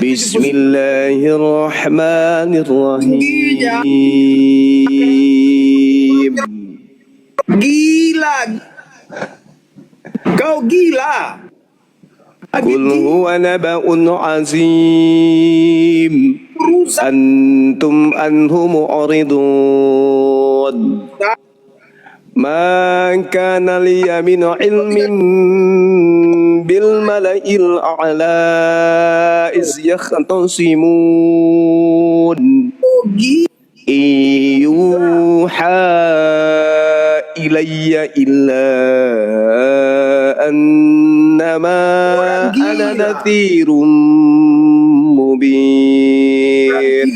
Bismillahirrahmanirrahim. Gila. Kau gila. Qul huwa naba'un azim. Antum anhu mu'ridun. Ma kana liya min ilmin bil mala'il a'la iz yakhtasimun. Yuha ilayya illa annama ana nadhirun mubin.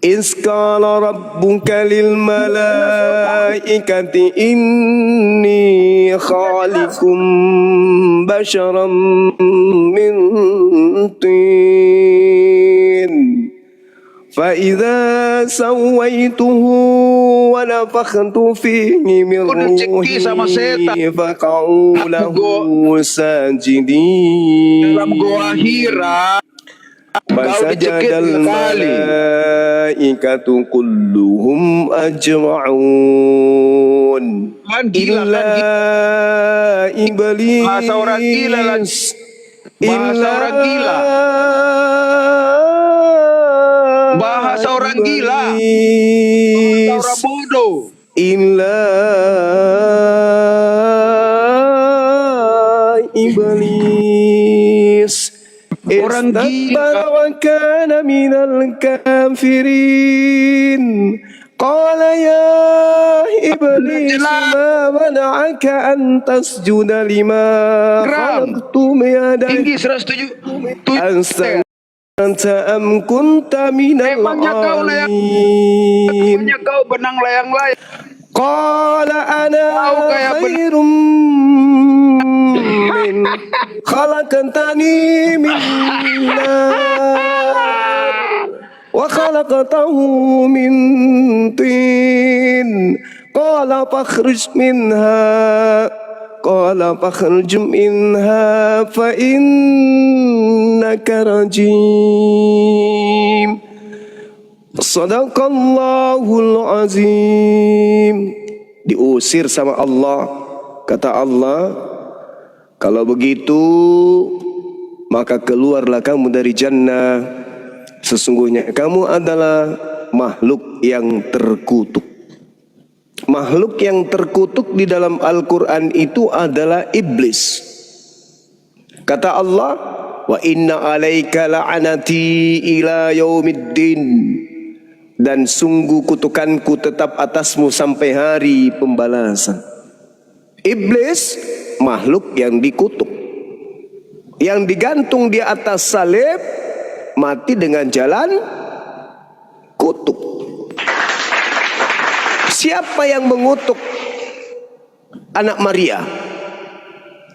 Iz qala rabbuka lil malaikati inni khaliqum basharan min tin فإذا سويته ونفخت فيه من روحي فقعوا له ساجدين فسجد الملائكة كلهم أجمعون إلا إبليس Bahasa orang gila. Bahasa orang bodoh. Illa iblis orang gila wa kana minal kafirin. Qala ya iblis ma mana'aka an tasjuda lima khalaqtu biyadayya. Tinggi 107. Anta am kunta minal alim. Kau benang layang-layang. Qala ana khairum min khalaqtani min nar wa khalaqtahu min tin. Qala fakhruj minha Qala fakhruj minha fa innaka rajim. Sadaqallahul azim. Diusir sama Allah. Kata Allah, kalau begitu maka keluarlah kamu dari jannah. Sesungguhnya kamu adalah makhluk yang terkutuk. Makhluk yang terkutuk di dalam Al-Quran itu adalah iblis. Kata Allah, wa inna alaika la'anati ila yaumiddin. Dan sungguh kutukanku tetap atasmu sampai hari pembalasan. Iblis, makhluk yang dikutuk, yang digantung di atas salib, mati dengan jalan kutuk. Siapa yang mengutuk anak Maria?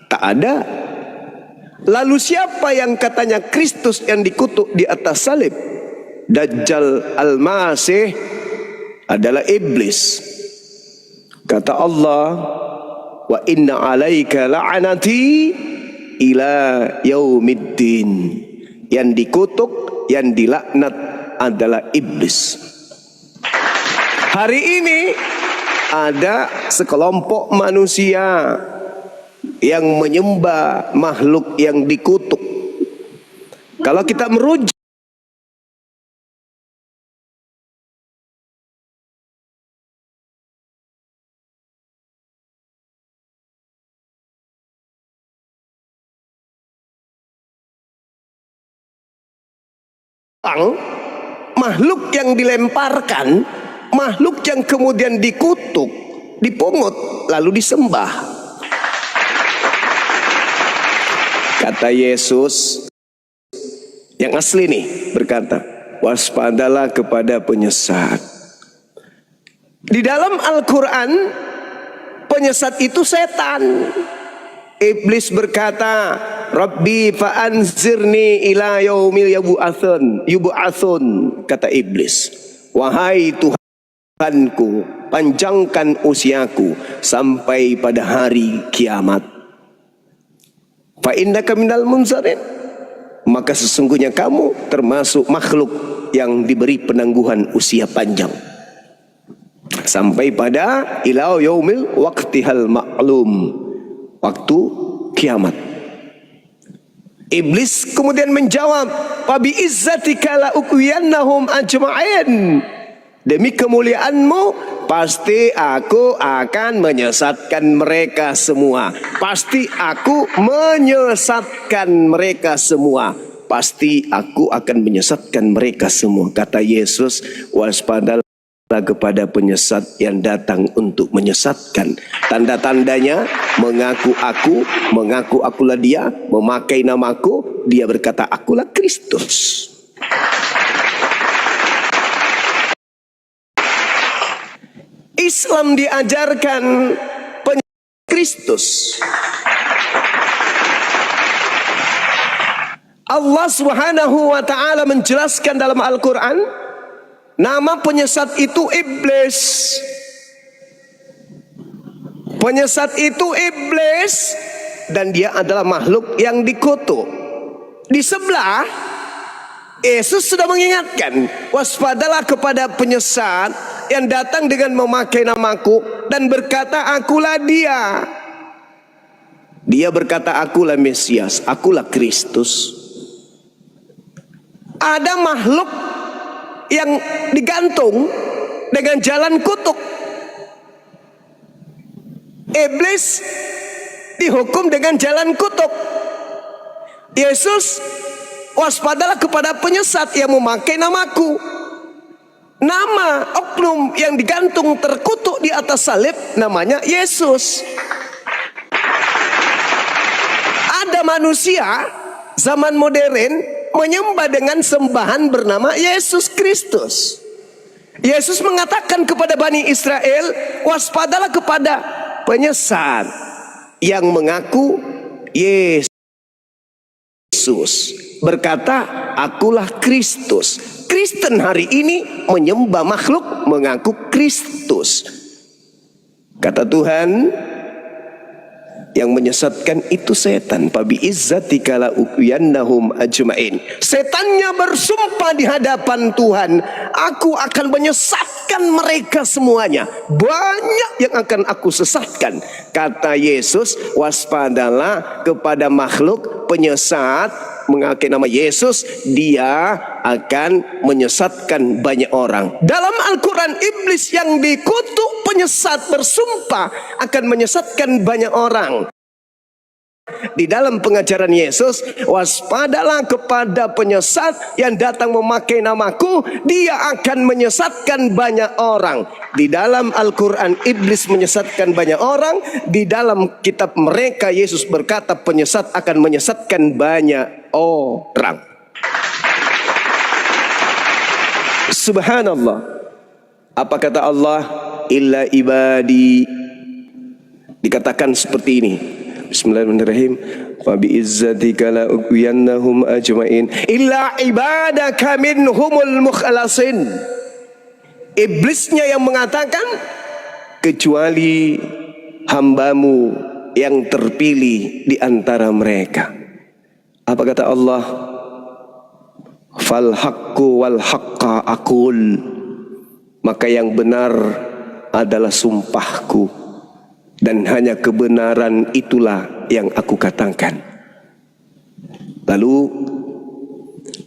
Tak ada. Lalu siapa yang katanya Kristus yang dikutuk di atas salib? Dajjal Al-Masih adalah iblis. Kata Allah, wa inna alaika la'anati ila yaumiddin. Yang dikutuk, yang dilaknat adalah iblis. Hari ini ada sekelompok manusia yang menyembah makhluk yang dikutuk. Kalau kita merujuk makhluk yang dilemparkan, makhluk yang kemudian dikutuk, dipungut, lalu disembah. Kata Yesus yang asli nih berkata, waspadalah kepada penyesat. Di dalam Al-Quran, penyesat itu setan. Iblis berkata, Rabbi fa'anzirni ila yaumil yub'atsun. Kata iblis, wahai Tuhanku, panjangkan usiaku sampai pada hari kiamat. Fa innaka minal munzarin. maka sesungguhnya kamu termasuk makhluk yang diberi penangguhan usia panjang sampai pada ila yaumil waqtihal ma'lum, waktu kiamat. Iblis kemudian menjawab, "Fabi izzatika la uqwiyannahum ajma'in." Demi kemuliaanmu, pasti aku akan menyesatkan mereka semua. Pasti aku menyesatkan mereka semua. Pasti aku akan menyesatkan mereka semua. Kata Yesus, waspadalah kepada penyesat yang datang untuk menyesatkan. Tanda-tandanya mengaku akulah dia, memakai namaku, dia berkata akulah Kristus. Islam diajarkan Kristus. Allah Subhanahu wa taala menjelaskan dalam Al-Qur'an, nama penyesat itu iblis. Penyesat itu iblis dan dia adalah makhluk yang dikutuk. Di sebelah Yesus sudah mengingatkan, waspadalah kepada penyesat yang datang dengan memakai namaku dan berkata akulah dia. Dia berkata akulah Mesias, akulah Kristus. Ada makhluk yang digantung dengan jalan kutuk. Iblis dihukum dengan jalan kutuk. Yesus, waspadalah kepada penyesat yang memakai namaku. Nama oknum yang digantung terkutuk di atas salib namanya Yesus. Ada manusia zaman modern menyembah dengan sembahan bernama Yesus Kristus. Yesus mengatakan kepada Bani Israel, waspadalah kepada penyesat yang mengaku Yesus, berkata akulah Kristus. Kristen hari ini menyembah makhluk mengaku Kristus. Kata Tuhan, yang menyesatkan itu setan. Fabi izzatika la uqwiyannahum ajma'in. Setannya bersumpah di hadapan Tuhan, aku akan menyesatkan mereka semuanya. Banyak yang akan aku sesatkan. Kata Yesus, waspadalah kepada makhluk penyesat mengaku nama Yesus, dia akan menyesatkan banyak orang. Dalam Al-Quran, iblis yang dikutuk penyesat bersumpah akan menyesatkan banyak orang. Di dalam pengajaran Yesus, waspadalah kepada penyesat yang datang memakai namaku, dia akan menyesatkan banyak orang. Di dalam Al-Quran, iblis menyesatkan banyak orang. Di dalam kitab mereka, Yesus berkata penyesat akan menyesatkan banyak orang. Subhanallah. Apa kata Allah? Illa ibadi. Dikatakan seperti ini. Bismillahirrahmanirrahim. Fa bi izzatika la uqwiyannahum ajmain illa ibadaka minhumul mukhlasin. Iblisnya yang mengatakan kecuali hambamu yang terpilih di antara mereka. Apa kata Allah? Fal haqqu wal haqqa aqul. Maka yang benar adalah sumpahku, dan hanya kebenaran itulah yang aku katakan. Lalu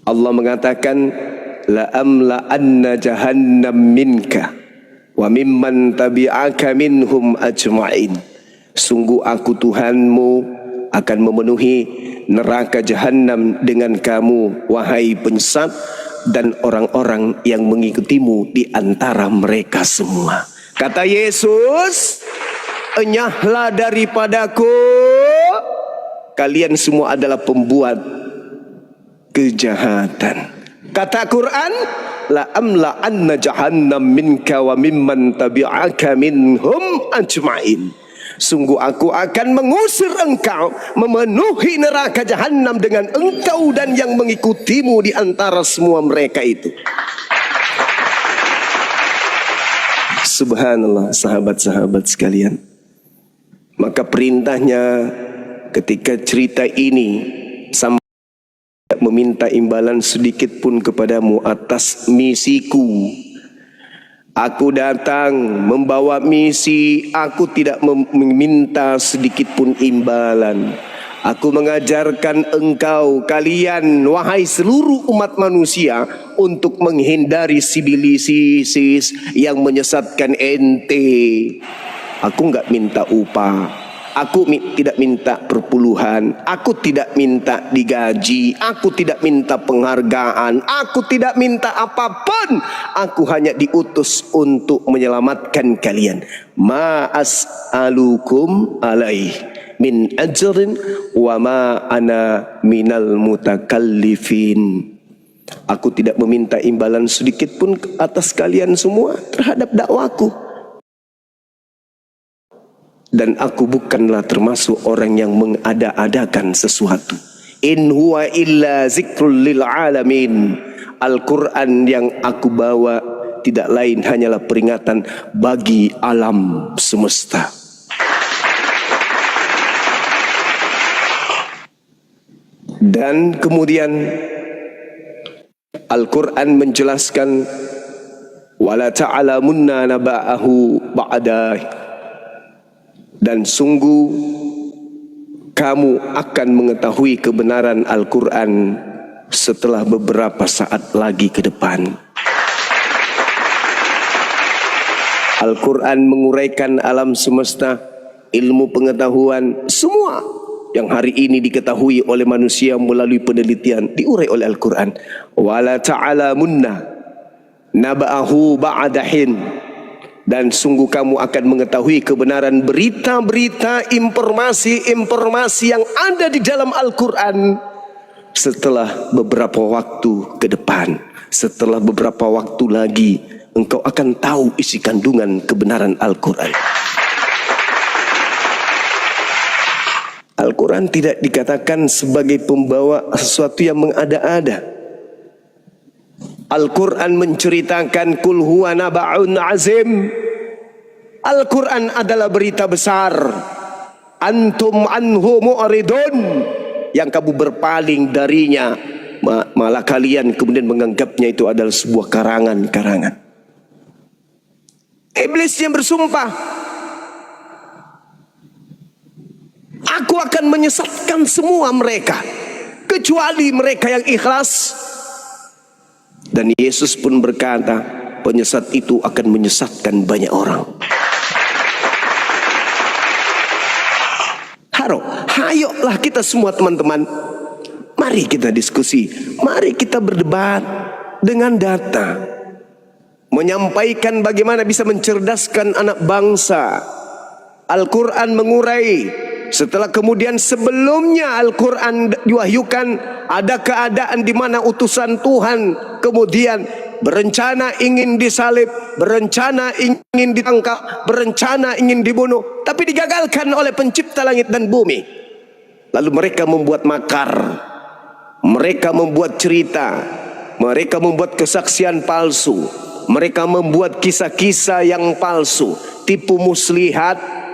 Allah mengatakan, la amla anna jahannam minka wa mimman tabi'aka minhum ajma'in. Sungguh aku Tuhanmu akan memenuhi neraka jahanam dengan kamu wahai penyesat, dan orang-orang yang mengikutimu di antara mereka semua. Kata Yesus, enyahlah daripadaku, kalian semua adalah pembuat kejahatan. Kata Quran, la amla anna jahannam minka wa mimman tabi'aka minhum ajma'in. Sungguh aku akan mengusir engkau, memenuhi neraka jahanam dengan engkau dan yang mengikutimu di antara semua mereka itu. Subhanallah, sahabat-sahabat sekalian. Maka perintahnya ketika cerita ini sampai meminta imbalan sedikit pun kepadamu atas misiku. Aku datang membawa misi, aku tidak meminta sedikit pun imbalan. Aku mengajarkan engkau, kalian, wahai seluruh umat manusia, untuk menghindari sivilisasi yang menyesatkan ente. Aku enggak minta upah. Aku tidak minta perpuluhan, aku tidak minta digaji, aku tidak minta penghargaan, aku tidak minta apapun. Aku hanya diutus untuk menyelamatkan kalian. Ma as'alukum alaih min ajrin wa ma ana minal mutakallifin. Aku tidak meminta imbalan sedikit pun atas kalian semua terhadap dakwaku. Dan aku bukanlah termasuk orang yang mengada-adakan sesuatu. In huwa illa zikrul lil alamin. Al-Quran yang aku bawa tidak lain hanyalah peringatan bagi alam semesta. Dan kemudian Al-Quran menjelaskan wala ta'lamunna naba'ahu ba'da. Dan sungguh kamu akan mengetahui kebenaran Al-Quran setelah beberapa saat lagi ke depan. Al-Quran menguraikan alam semesta, ilmu pengetahuan, semua yang hari ini diketahui oleh manusia melalui penelitian diurai oleh Al-Quran. Wala ta'lamunna naba'ahu ba'dahin. Dan sungguh kamu akan mengetahui kebenaran berita-berita, informasi-informasi yang ada di dalam Al-Quran setelah beberapa waktu ke depan. Setelah beberapa waktu lagi engkau akan tahu isi kandungan kebenaran Al-Quran. Al-Quran tidak dikatakan sebagai pembawa sesuatu yang mengada-ada. Al-Quran menceritakan kul huwa naba'un azim. Al-Quran adalah berita besar. Antum anhu mu'ridun. Yang kamu berpaling darinya, malah kalian kemudian menganggapnya itu adalah sebuah karangan-karangan. Iblis yang bersumpah, aku akan menyesatkan semua mereka kecuali mereka yang ikhlas. Dan Yesus pun berkata, penyesat itu akan menyesatkan banyak orang. Hayoklah kita semua teman-teman, mari kita diskusi, mari kita berdebat dengan data, menyampaikan bagaimana bisa mencerdaskan anak bangsa. Al-Quran mengurai. Setelah kemudian sebelumnya Al-Quran diwahyukan, ada keadaan di mana utusan Tuhan kemudian berencana ingin disalib, berencana ingin ditangkap, berencana ingin dibunuh, tapi digagalkan oleh pencipta langit dan bumi. Lalu mereka membuat makar, mereka membuat cerita, mereka membuat kesaksian palsu, mereka membuat kisah-kisah yang palsu, tipu muslihat.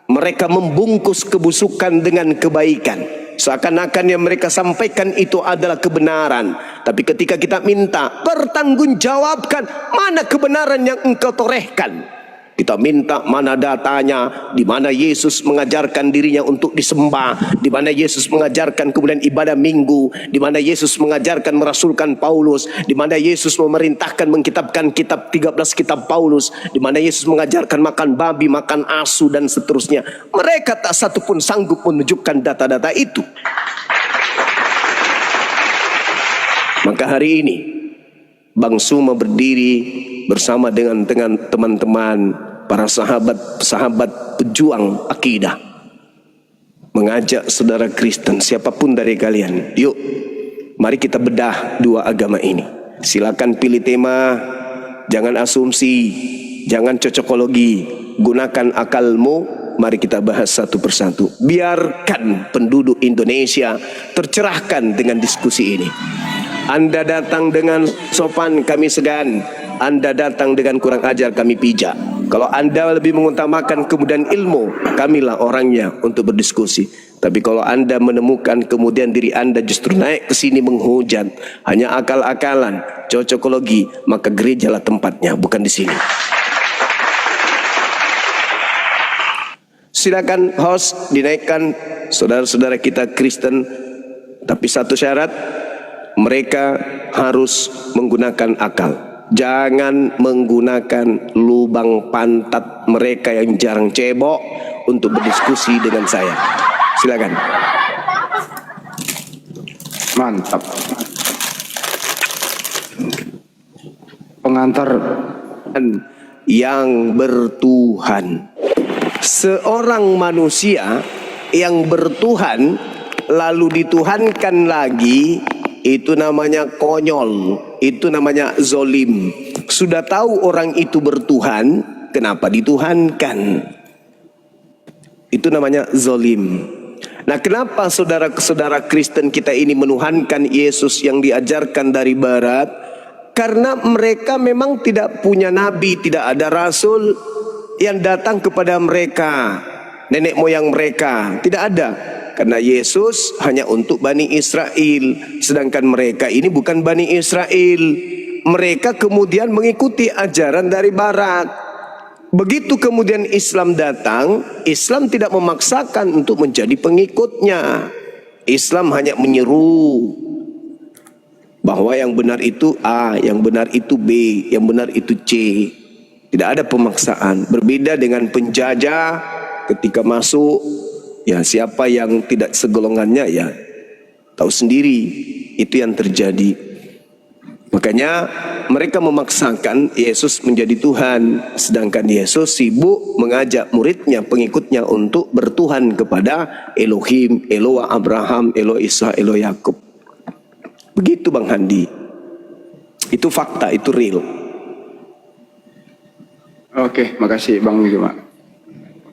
Mereka membungkus kebusukan dengan kebaikan, seakan-akan yang mereka sampaikan itu adalah kebenaran. Tapi ketika kita minta, pertanggungjawabkan mana kebenaran yang engkau torehkan. Kita minta mana datanya, di mana Yesus mengajarkan dirinya untuk disembah, di mana Yesus mengajarkan kemudian ibadah minggu, di mana Yesus mengajarkan merasulkan Paulus, di mana Yesus memerintahkan mengkitabkan kitab 13 kitab Paulus, di mana Yesus mengajarkan makan babi, makan asu dan seterusnya. Mereka tak satu pun sanggup menunjukkan data-data itu. Maka hari ini Bang Suma berdiri bersama dengan teman-teman para sahabat pejuang akidah, mengajak saudara Kristen siapapun dari kalian, yuk mari kita bedah dua agama ini. Silakan pilih tema, jangan asumsi, jangan cocokologi, gunakan akalmu. Mari kita bahas satu persatu. Biarkan penduduk Indonesia tercerahkan dengan diskusi ini. Anda datang dengan sopan, kami segan. Anda datang dengan kurang ajar, kami pijak. Kalau Anda lebih mengutamakan kemudian ilmu, kamilah orangnya untuk berdiskusi. Tapi kalau Anda menemukan kemudian diri Anda justru naik ke sini menghujat, hanya akal-akalan, cocokologi, maka gerejalah tempatnya, bukan di sini. Silakan host dinaikkan saudara-saudara kita Kristen, tapi satu syarat, mereka harus menggunakan akal. Jangan menggunakan lubang pantat mereka yang jarang cebok untuk berdiskusi dengan saya. Silakan. Mantap. Pengantar yang bertuhan. Seorang manusia yang bertuhan lalu dituhankan lagi, itu namanya konyol, itu namanya zolim. Sudah tahu orang itu bertuhan, kenapa dituhankan? Itu namanya zolim. Nah, kenapa saudara-saudara Kristen kita ini menuhankan Yesus yang diajarkan dari barat? Karena mereka memang tidak punya nabi, tidak ada rasul yang datang kepada mereka, nenek moyang mereka, tidak ada. Karena Yesus hanya untuk Bani Israel, sedangkan mereka ini bukan Bani Israel. Mereka kemudian mengikuti ajaran dari barat. Begitu kemudian Islam datang, Islam tidak memaksakan untuk menjadi pengikutnya. Islam hanya menyeru bahwa yang benar itu A, yang benar itu B, yang benar itu C. Tidak ada pemaksaan. Berbeda dengan penjajah ketika masuk, ya siapa yang tidak segolongannya ya tahu sendiri, itu yang terjadi. Makanya mereka memaksakan Yesus menjadi Tuhan, sedangkan Yesus sibuk mengajak muridnya, pengikutnya untuk bertuhan kepada Elohim, Eloah Abraham, Eloah Ishak, Eloah Yakub. Begitu Bang Handi. Itu fakta, itu real. Oke, makasih Bang Juma.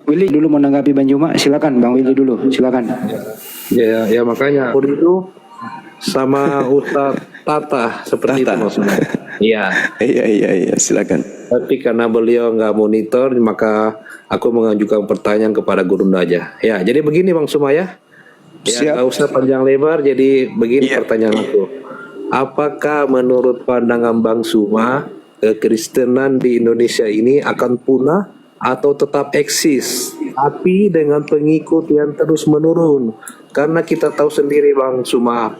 Willy dulu menanggapi Bang Juma, silakan Bang Willy dulu, silakan. Ya makanya itu sama Ustadz Tata seperti itu maksudnya. Iya. Iya, silakan. Tapi karena beliau nggak monitor, maka aku mengajukan pertanyaan kepada Guru aja. Ya, jadi begini Bang Sumaya. Ya, nggak usah panjang lebar. Jadi begini pertanyaan aku. Apakah menurut pandangan Bang Suma, kekristenan di Indonesia ini akan punah atau tetap eksis, tapi dengan pengikut yang terus menurun? Karena kita tahu sendiri Bang Suma,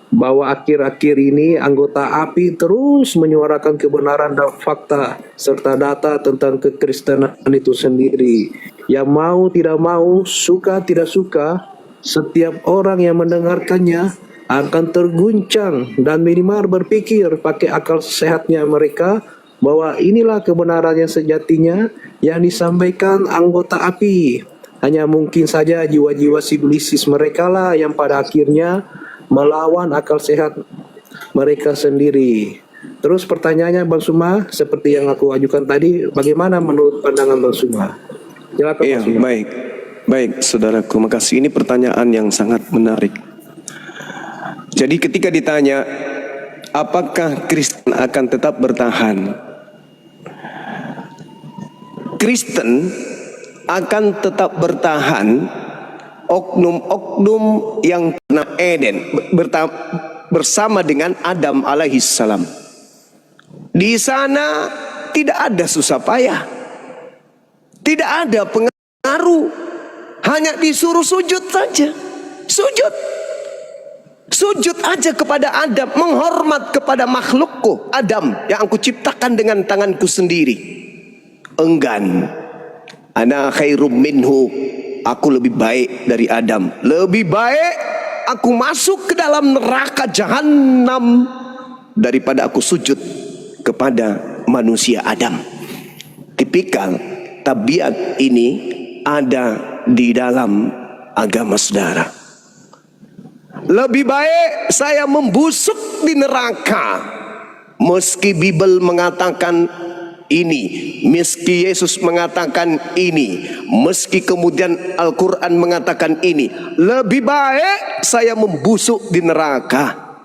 bahwa akhir-akhir ini anggota API terus menyuarakan kebenaran dan fakta serta data tentang kekristenan itu sendiri. Yang mau tidak mau, suka tidak suka, setiap orang yang mendengarkannya akan terguncang dan minimal berpikir pakai akal sehatnya mereka bahwa inilah kebenaran yang sejatinya yang disampaikan anggota API. Hanya mungkin saja jiwa-jiwa sibilisis mereka lah yang pada akhirnya melawan akal sehat mereka sendiri. Terus pertanyaannya Bang Suma, seperti yang aku ajukan tadi, bagaimana menurut pandangan Bang Suma? Silakan Bang Suma. Baik saudaraku, makasih. Ini pertanyaan yang sangat menarik. Jadi ketika ditanya apakah Kristen akan tetap bertahan, Kristen akan tetap bertahan oknum-oknum yang pernah Eden bersama dengan Adam alaihissalam. Di sana tidak ada susah payah, tidak ada pengaruh, hanya disuruh sujud saja. Sujud aja kepada Adam, menghormat kepada makhlukku Adam yang aku ciptakan dengan tanganku sendiri. Enggan. Ana khairum minhu, aku lebih baik dari Adam. Lebih baik aku masuk ke dalam neraka jahanam daripada aku sujud kepada manusia Adam. Tipikal tabiat ini ada di dalam agama saudara. Lebih baik saya membusuk di neraka, meski Bible mengatakan ini, meski Yesus mengatakan ini, meski kemudian Al-Quran mengatakan ini. Lebih baik saya membusuk di neraka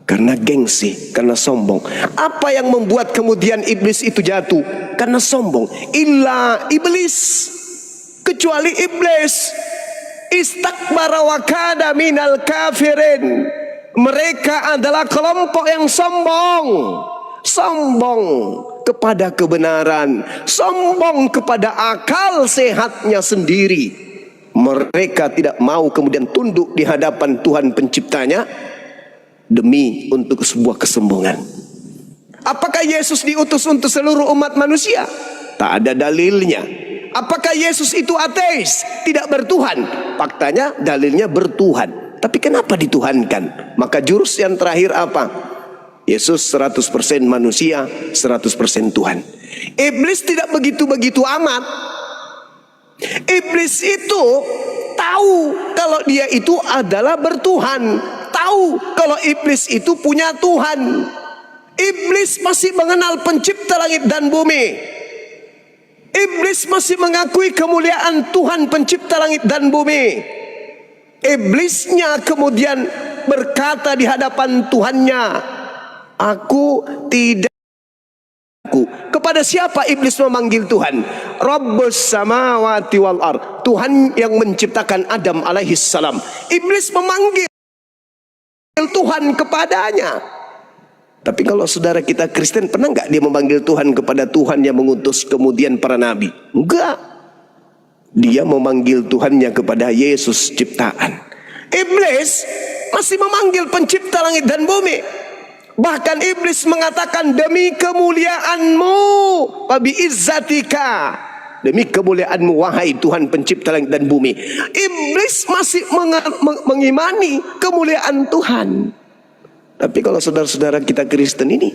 karena gengsi, karena sombong. Apa yang membuat kemudian iblis itu jatuh? Karena sombong. Illa iblis, kecuali iblis. Istakbara wa kana minal kafirin. Mereka adalah kelompok yang sombong. Sombong kepada kebenaran, sombong kepada akal sehatnya sendiri. Mereka tidak mau kemudian tunduk di hadapan Tuhan penciptanya demi untuk sebuah kesombongan. Apakah Yesus diutus untuk seluruh umat manusia? Tak ada dalilnya. Apakah Yesus itu ateis, tidak bertuhan? Faktanya dalilnya bertuhan. Tapi kenapa dituhankan? Maka jurus yang terakhir apa? Yesus 100% manusia, 100% Tuhan. Iblis tidak begitu-begitu amat. Iblis itu tahu kalau dia itu adalah bertuhan. Tahu kalau iblis itu punya Tuhan. Iblis masih mengenal pencipta langit dan bumi. Iblis masih mengakui kemuliaan Tuhan pencipta langit dan bumi. Iblisnya kemudian berkata di hadapan Tuhannya, aku tidak. Kepada siapa iblis memanggil Tuhan? Rabbus samawati wal ard. Tuhan yang menciptakan Adam alaihi salam. Iblis memanggil Tuhan kepadanya. Tapi kalau saudara kita Kristen, pernah nggak dia memanggil Tuhan kepada Tuhan yang mengutus kemudian para nabi? Enggak. Dia memanggil Tuhannya kepada Yesus ciptaan. Iblis masih memanggil pencipta langit dan bumi. Bahkan iblis mengatakan, demi kemuliaanmu, wabi izzatika, demi kemuliaanmu wahai Tuhan pencipta langit dan bumi. Iblis masih mengimani kemuliaan Tuhan. Tapi kalau saudara-saudara kita Kristen ini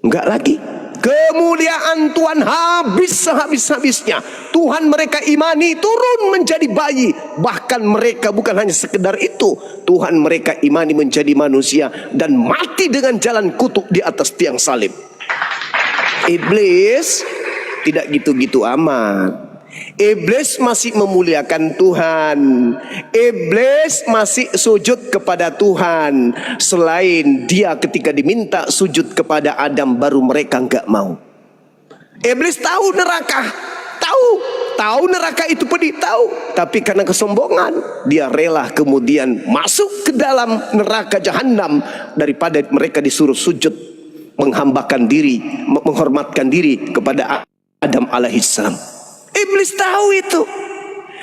enggak lagi. Kemuliaan Tuhan habis sehabis-habisnya. Tuhan mereka imani turun menjadi bayi. Bahkan mereka bukan hanya sekedar itu, Tuhan mereka imani menjadi manusia dan mati dengan jalan kutuk di atas tiang salib. Iblis tidak gitu-gitu amat. Iblis masih memuliakan Tuhan. Iblis masih sujud kepada Tuhan. Selain dia ketika diminta sujud kepada Adam, baru mereka enggak mau. Iblis tahu neraka, tahu neraka itu pedih, tahu. Tapi karena kesombongan, dia rela kemudian masuk ke dalam neraka jahanam daripada mereka disuruh sujud, menghambakan diri, menghormatkan diri kepada Adam alaihissalam. Iblis tahu itu.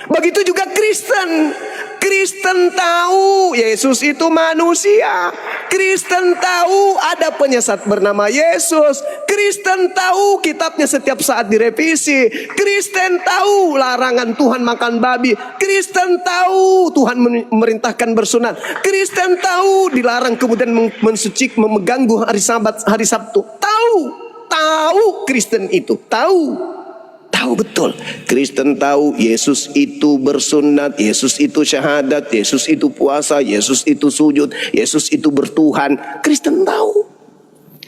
Begitu juga Kristen. Kristen tahu Yesus itu manusia. Kristen tahu ada penyesat bernama Yesus. Kristen tahu kitabnya setiap saat direvisi. Kristen tahu larangan Tuhan makan babi. Kristen tahu Tuhan memerintahkan bersunat. Kristen tahu dilarang kemudian mengganggu hari Sabat, hari Sabtu. Tahu Kristen itu. Tahu betul. Kristen tahu Yesus itu bersunat, Yesus itu syahadat, Yesus itu puasa, Yesus itu sujud, Yesus itu bertuhan. Kristen tahu.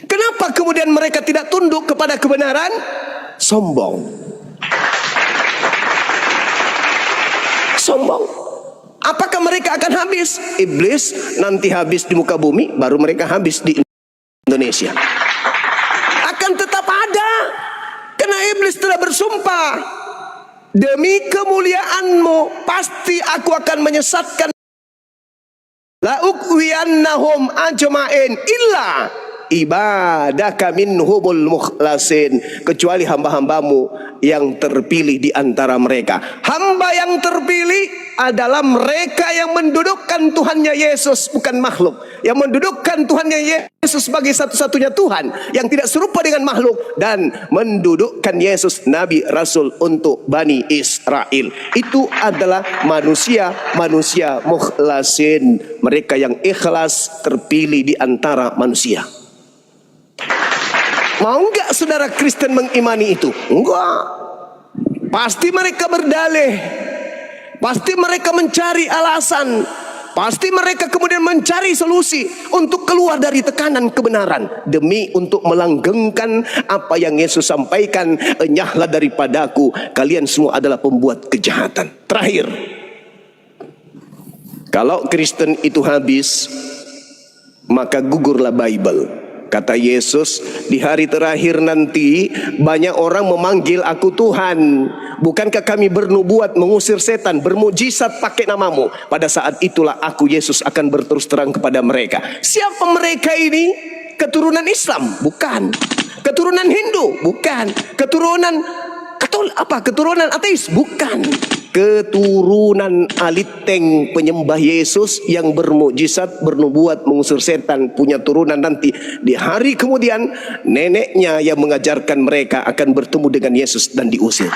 Kenapa kemudian mereka tidak tunduk kepada kebenaran? Sombong. Apakah mereka akan habis? Iblis nanti habis di muka bumi, baru mereka habis di Indonesia. Akan tetap ada. Karena iblis telah bersumpah, demi kemuliaanmu pasti aku akan menyesatkan la uqwiyannahum ajma'in illa ibadaka minhumul mukhlasin, kecuali hamba-hambamu yang terpilih di antara mereka. Hamba yang terpilih adalah mereka yang mendudukkan Tuhannya Yesus, bukan makhluk. Yang mendudukkan Tuhannya Yesus sebagai satu-satunya Tuhan yang tidak serupa dengan makhluk, dan mendudukkan Yesus Nabi Rasul untuk Bani Israel. Itu adalah manusia mukhlasin, mereka yang ikhlas terpilih di antara manusia. Mau enggak saudara Kristen mengimani itu? Enggak. Pasti mereka berdalih. Pasti mereka mencari alasan. Pasti mereka kemudian mencari solusi untuk keluar dari tekanan kebenaran, demi untuk melanggengkan apa yang Yesus sampaikan, enyahlah daripadaku, kalian semua adalah pembuat kejahatan. Terakhir, kalau Kristen itu habis, maka gugurlah Bible. Kata Yesus, di hari terakhir nanti banyak orang memanggil aku Tuhan. Bukankah kami bernubuat, mengusir setan, bermujizat pakai namamu? Pada saat itulah aku Yesus akan berterus terang kepada mereka. Siapa mereka ini? Keturunan Islam? Bukan. Keturunan Hindu? Bukan. Keturunan Keturunan ateis? Bukan. Keturunan aliteng penyembah Yesus yang bermukjizat, bernubuat, mengusir setan, punya turunan nanti. Di hari kemudian neneknya yang mengajarkan mereka akan bertemu dengan Yesus dan diusir.